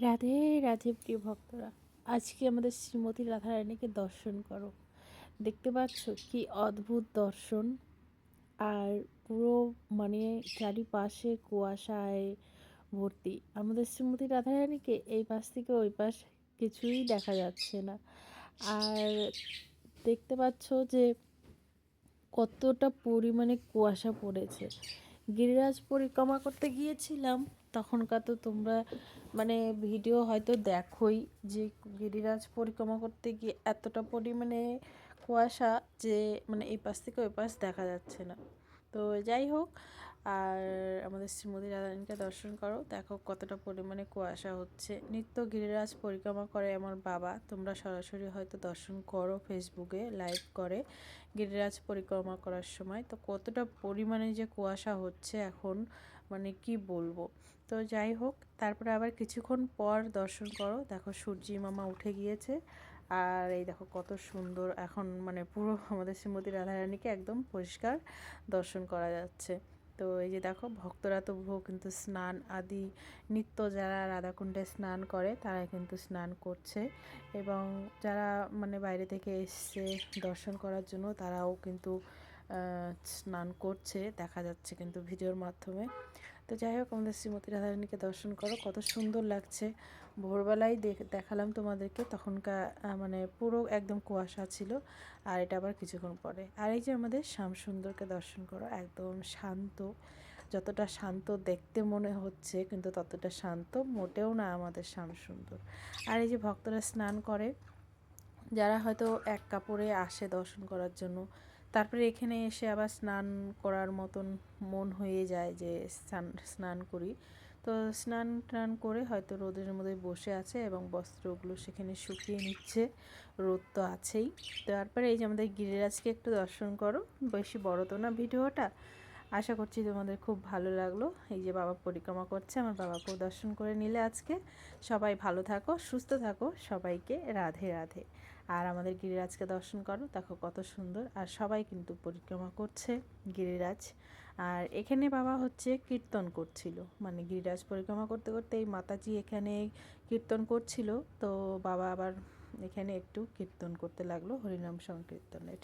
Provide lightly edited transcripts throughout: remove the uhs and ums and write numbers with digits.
রাধে রাধে প্রিয় ভক্তরা, আজকে আমাদের শ্রীমতী রাধারানীকে দর্শন করো। দেখতে পাচ্ছ কি অদ্ভুত দর্শন। আর পুরো মানে চারিপাশে কুয়াশায় ভর্তি। আমাদের শ্রীমতী রাধারানীকে এই পাশ থেকে ওই পাশ কিছুই দেখা যাচ্ছে না। আর দেখতে পাচ্ছ যে কতটা পরিমাণে কুয়াশা পড়েছে। গিরিরাজ পরিক্রমা করতে গিয়েছিলাম, তখনকার তো তোমরা মানে ভিডিও হয়তো দেখোই যে গিরিরাজ পরিক্রমা করতে গিয়ে এতটা পরিমাণে কুয়াশা যে মানে এই পাশ থেকে ওই পাশ দেখা যাচ্ছে না। তো যাই হোক, আর আমাদের শ্রীমতী রাধারানীকে দর্শন করো, দেখো কতটা পরিমাণে কুয়াশা হচ্ছে। নিত্য গিরিরাজ পরিক্রমা করে আমার বাবা, তোমরা সরাসরি হয়তো দর্শন করো, ফেসবুকে লাইভ করে গিরিরাজ পরিক্রমা করার সময়। তো কতটা পরিমাণে যে কুয়াশা হচ্ছে এখন মানে কি বলবো। তো যাই হোক, তারপরে আবার কিছুক্ষণ পর দর্শন করো, দেখো সূর্যি মামা উঠে গিয়েছে। আর এই দেখো কত সুন্দর এখন মানে পুরো আমাদের শ্রীমতী রাধারানীকে একদম পরিষ্কার দর্শন করা যাচ্ছে। তো এই যে দেখো ভক্তরা তো কিন্তু স্নান আদি নিত্য যারা রাধাকুণ্ডে স্নান করে তারা কিন্তু স্নান করছে, এবং যারা মানে বাইরে থেকে এসছে দর্শন করার জন্য তারাও কিন্তু স্নান করছে, দেখা যাচ্ছে কিন্তু ভিডিওর মাধ্যমে। তো যাই হোক, আমাদের শ্রীমতী রাধারানীকে দর্শন করো, কত সুন্দর লাগছে। ভোরবেলায় দেখালাম তোমাদেরকে, তখনকার মানে পুরো একদম কুয়াশা ছিল। আর এটা আবার কিছুক্ষণ পরে। আর এই যে আমাদের শ্যামসুন্দরকে দর্শন করো, একদম শান্ত। যতটা শান্ত দেখতে মনে হচ্ছে কিন্তু ততটা শান্ত মোটেও না আমাদের শ্যামসুন্দর। আর এই যে ভক্তরা স্নান করে, যারা হয়তো এক কাপড়ে আসে দর্শন করার জন্য, তারপরে এখানে এসে আবার স্নান করার মতন মন হয়ে যায় যে স্নান করি। তো স্নান টান করে হয়তো রোদের মধ্যে বসে আছে এবং বস্ত্রগুলো সেখানে শুকিয়ে নিচ্ছে, রোদ তো আছেই। তারপরে এই যে আমাদের গিরিরাজকে একটু দর্শন করো, বেশি বড় তো না ভিডিওটা, আশা করছি তোমাদের খুব ভালো লাগলো। এই যে বাবা পরিক্রমা করছে, আমার বাবাকেও দর্শন করে নিলে আজকে। সবাই ভালো থাকো, সুস্থ থাকো, সবাইকে রাধে রাধে। আর আমাদের গিরিরাজকে দর্শন করো, দেখো কত সুন্দর। আর সবাই কিন্তু পরিক্রমা করছে গিরিরাজ। আর এখানে বাবা হচ্ছে কীর্তন করছিল, মানে গিরিরাজ পরিক্রমা করতে করতে এই মাতাজি এখানে কীর্তন করছিল। তো বাবা আবার এখানে একটু কীর্তন করতে লাগলো, হরিনাম সংকীর্তনের।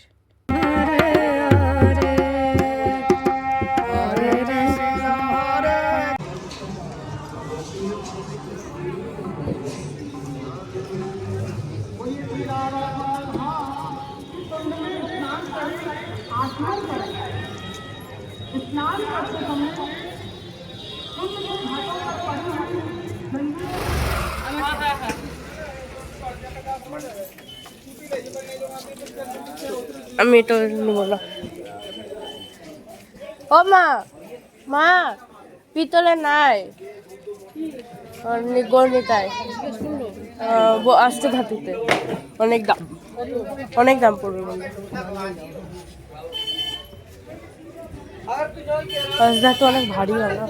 स्नान करते समय घाटों पर पड़ी हुई আমি এটা নিব না। ও মা, মা পিতলে নাই, গর্ণিতায় আসতে ধাতুতে অনেক দাম, অনেক দাম পড়বে বলে। ধাতু অনেক ভারী হয় না।